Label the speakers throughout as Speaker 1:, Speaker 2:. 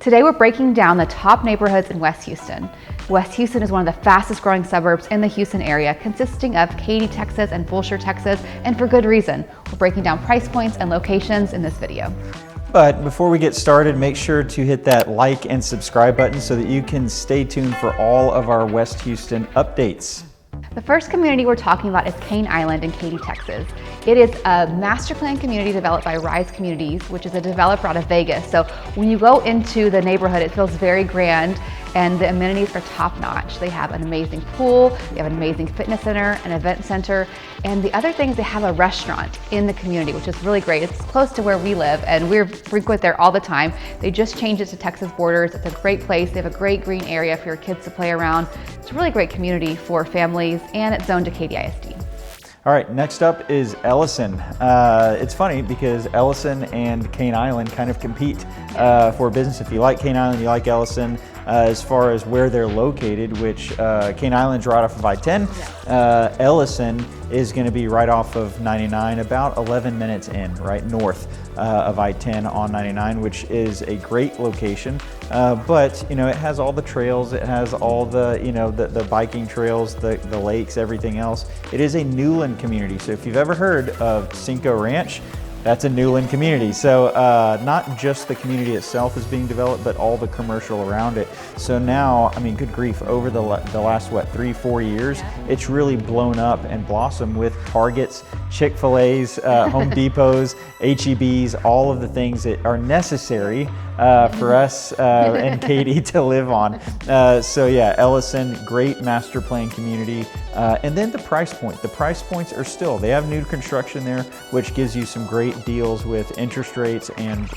Speaker 1: Today we're breaking down the top neighborhoods in West Houston. West Houston is one of the fastest growing suburbs in the Houston area, consisting of Katy, Texas and Fulshear, Texas, and for good reason. We're breaking down price points and locations in this video.
Speaker 2: But before we get started, make sure to hit that like and subscribe button so that you can stay tuned for all of our West Houston updates.
Speaker 1: The first community we're talking about is Cane Island in Katy, Texas. It is a master plan community developed by Rise Communities, which is a developer out of Vegas. So when you go into the neighborhood, it feels very grand and the amenities are top notch. They have an amazing pool, they have an amazing fitness center, an event center, and the other thing is they have a restaurant in the community, which is really great. It's close to where we live and we're frequent there all the time. They just changed it to Texas borders. It's a great place. They have a great green area for your kids to play around. It's a really great community for families and it's zoned to Katy ISD.
Speaker 2: All right, next up is Ellison. It's funny because Ellison and Cane Island kind of compete for business. If you like Cane Island, you like Ellison. As far as where they're located, which Cane Island's right off of I-10. Ellison is going to be right off of 99, about 11 minutes in, right north of I-10 on 99, which is a great location. But you know, it has all the trails, it has all the the biking trails, the lakes, everything else. It is a Newland community. So if you've ever heard of Cinco Ranch, that's a Newland community. So not just the community itself is being developed, but all the commercial around it. So now, I mean, good grief, over the last, what, 3-4 years, it's really blown up and blossomed with Targets, Chick-fil-A's, Home Depots, H-E-B's, all of the things that are necessary for us and Katy to live on. So yeah, Ellison, great master plan community. And then the price point. The price points are still, they have new construction there, which gives you some great deals with interest rates and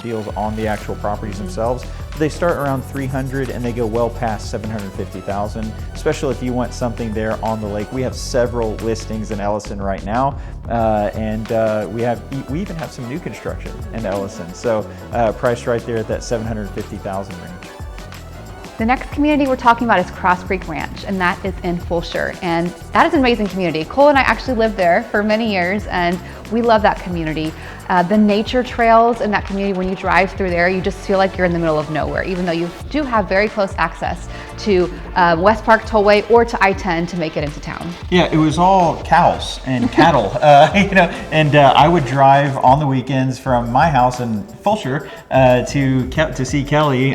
Speaker 2: deals on the actual properties themselves. They start around 300 and they go well past 750,000, especially if you want something there on the lake. We have several listings in Ellison right now, and we even have some new construction in Ellison. So priced right there at that 750,000 range.
Speaker 1: The next community we're talking about is Cross Creek Ranch, and that is in Fulshear, and that is an amazing community. Cole and I actually lived there for many years, and we love that community. The nature trails in that community, when you drive through there, you just feel like you're in the middle of nowhere, even though you do have very close access to West Park Tollway or to I-10 to make it into town. Yeah,
Speaker 2: it was all cows and cattle, and I would drive on the weekends from my house in Fulshear to see Kelly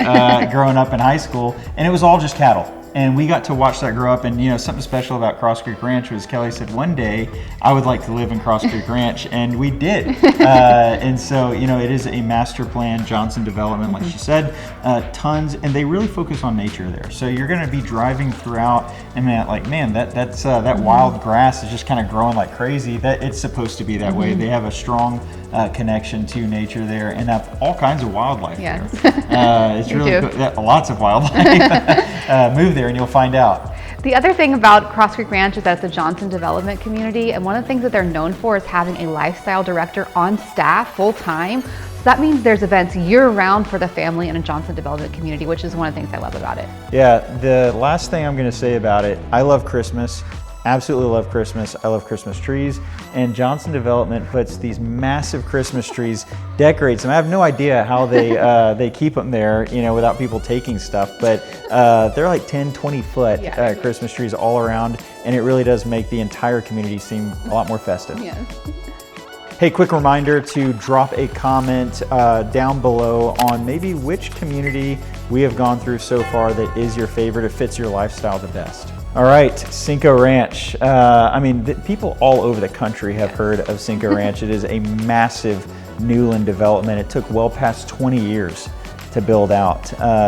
Speaker 2: growing up in high school, and it was all just cattle. And we got to watch that grow up, and something special about Cross Creek Ranch was Kelly said, one day I would like to live in Cross Creek Ranch, and we did. And so, it is a master plan Johnson development, like she said, tons, and they really focus on nature there. So you're going to be driving throughout, and that wild grass is just kind of growing like crazy. That it's supposed to be that way. They have a strong connection to nature there, and have all kinds of wildlife there. It's really cool. Lots of wildlife. Move there and you'll find out.
Speaker 1: The other thing about Cross Creek Ranch is that it's a Johnson development community, and one of the things that they're known for is having a lifestyle director on staff full time. So that means there's events year-round for the family in a Johnson development community, which is one of the things I love about it.
Speaker 2: Yeah, the last thing I'm going to say about it, I love Christmas. Absolutely love Christmas. I love Christmas trees, and Johnson Development puts these massive Christmas trees, decorates them. I have no idea how they keep them there, without people taking stuff, but they're like 10, 20 foot Christmas trees all around, and it really does make the entire community seem a lot more festive.
Speaker 1: Yes.
Speaker 2: Hey, quick reminder to drop a comment down below on maybe which community we have gone through so far that is your favorite, or fits your lifestyle the best. All right, Cinco Ranch. People all over the country have heard of Cinco Ranch. It is a massive Newland development. It took well past 20 years to build out.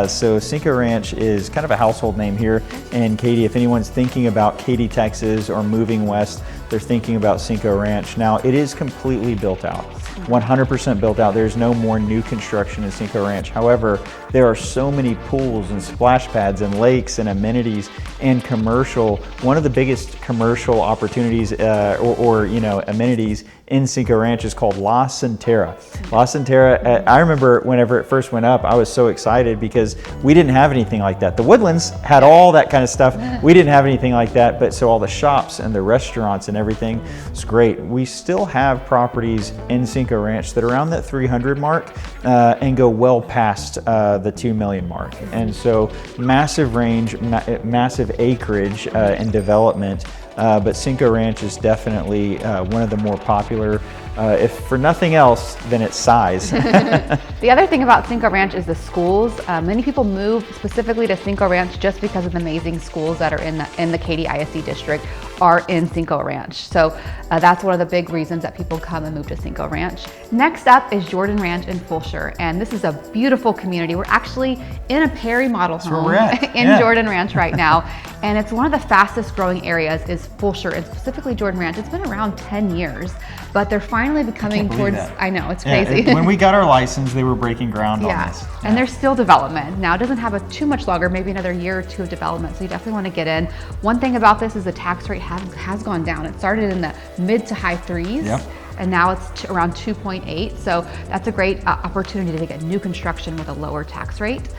Speaker 2: So Cinco Ranch is kind of a household name here in Katy. If anyone's thinking about Katy, Texas, or moving west, they're thinking about Cinco Ranch. Now, it is completely built out. 100% built out. There's no more new construction in Cinco Ranch. However, there are so many pools and splash pads and lakes and amenities and commercial. One of the biggest commercial opportunities amenities in Cinco Ranch is called La Centera. La Centera, I remember whenever it first went up, I was so excited because we didn't have anything like that. The Woodlands had all that kind of stuff. We didn't have anything like that, but so all the shops and the restaurants and everything. It's great. We still have properties in Cinco Ranch that are around that 300 mark and go well past the 2 million mark. And so massive range, massive acreage and development. But Cinco Ranch is definitely one of the more popular, if for nothing else, than its size.
Speaker 1: The other thing about Cinco Ranch is the schools. Many people move specifically to Cinco Ranch just because of the amazing schools that are in the Katy ISD district are in Cinco Ranch. So that's one of the big reasons that people come and move to Cinco Ranch. Next up is Jordan Ranch in Fulshear, and this is a beautiful community. We're actually in a Perry model home in Jordan Ranch right now, and it's one of the fastest growing areas is Fulshear, and specifically Jordan Ranch. It's been around 10 years, but they're finally becoming towards, I know, it's crazy.
Speaker 2: When we got our license, they were breaking ground on this.
Speaker 1: And there's still development. Now it doesn't have too much longer, maybe another year or two of development, so you definitely want to get in. One thing about this is the tax rate has gone down. It started in the mid to high threes. And now it's around 2.8. So that's a great opportunity to get new construction with a lower tax rate.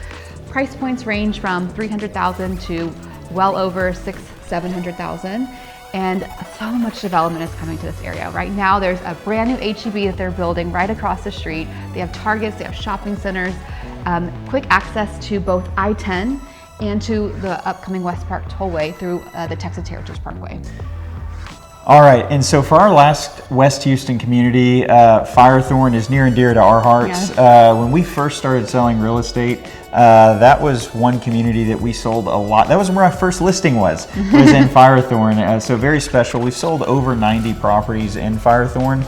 Speaker 1: Price points range from $300,000 to well over $700,000. And so much development is coming to this area. Right now, there's a brand new H-E-B that they're building right across the street. They have Targets, they have shopping centers, quick access to both I-10 and to the upcoming West Park Tollway through the Texas Heritage Parkway.
Speaker 2: All right, and so for our last West Houston community, Firethorne is near and dear to our hearts. When we first started selling real estate, that was one community that we sold a lot. That was where our first listing was in Firethorne. So very special. We've sold over 90 properties in Firethorne.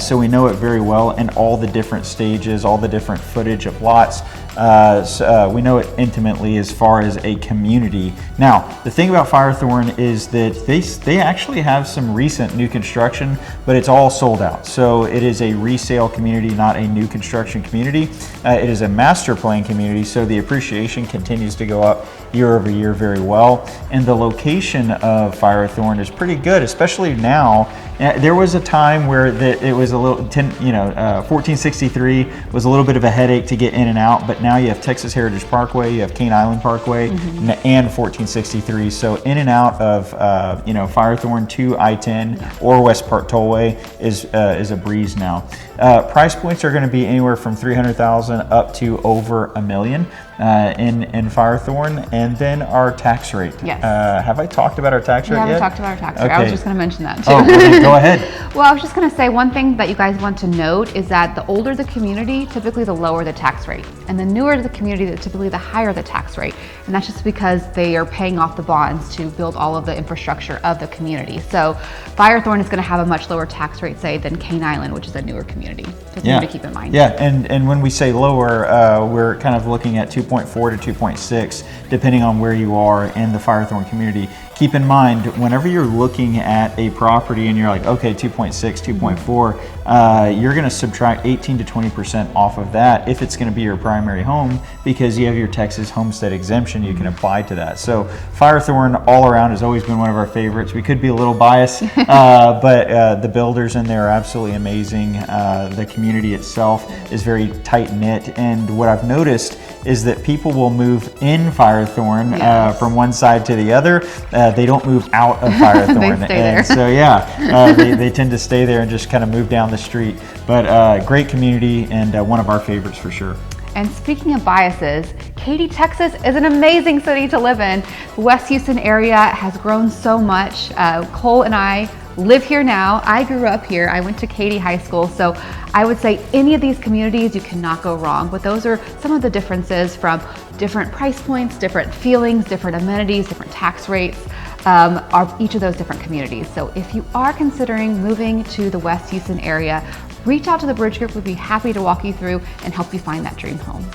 Speaker 2: So we know it very well in all the different stages, all the different footage of lots. We know it intimately as far as a community. Now, the thing about Firethorne is that they actually have some recent new construction, but it's all sold out. So it is a resale community, not a new construction community. It is a master plan community, so the appreciation continues to go up year over year very well. And the location of Firethorne is pretty good, especially now. There was a time where it was a little, 1463 was a little bit of a headache to get in and out, but now you have Texas Heritage Parkway, you have Cane Island Parkway, and 1463. So in and out of Firethorne to I-10 or West Park Tollway is a breeze now. Price points are going to be anywhere from $300,000 up to over $1 million in Firethorne, and then our tax rate. Have I talked about our tax rate yet?
Speaker 1: We haven't talked about our tax rate. I was just going to mention that too.
Speaker 2: Oh, go ahead.
Speaker 1: Well, I was just going to say one thing that you guys want to note is that the older the community, typically the lower the tax rate, and the newer the community, typically the higher the tax rate. And that's just because they are paying off the bonds to build all of the infrastructure of the community. So Firethorne is going to have a much lower tax rate, say, than Cane Island, which is a newer community. Just need to keep in mind.
Speaker 2: And when we say lower, we're kind of looking at 2.4 to 2.6, depending on where you are in the Firethorne community. Keep in mind, whenever you're looking at a property and you're like, okay, 2.6, 2.4, you're going to subtract 18 to 20% off of that if it's going to be your primary home, because you have your Texas homestead exemption you can apply to that. So Firethorne all around has always been one of our favorites. We could be a little biased, but the builders in there are absolutely amazing. The community itself is very tight knit, and what I've noticed is that people will move in Firethorne from one side to the other. They don't move out of Firethorne.
Speaker 1: They stay there.
Speaker 2: So they tend to stay there and just kind of move down the street. But great community, and one of our favorites for sure.
Speaker 1: And speaking of biases, Katy, Texas is an amazing city to live in. The West Houston area has grown so much. Cole and I live here now. I grew up here. I went to Katy High School. So I would say any of these communities, you cannot go wrong. But those are some of the differences from different price points, different feelings, different amenities, different tax rates. Are each of those different communities. So if you are considering moving to the West Houston area, reach out to the Bridge Group. We'd be happy to walk you through and help you find that dream home.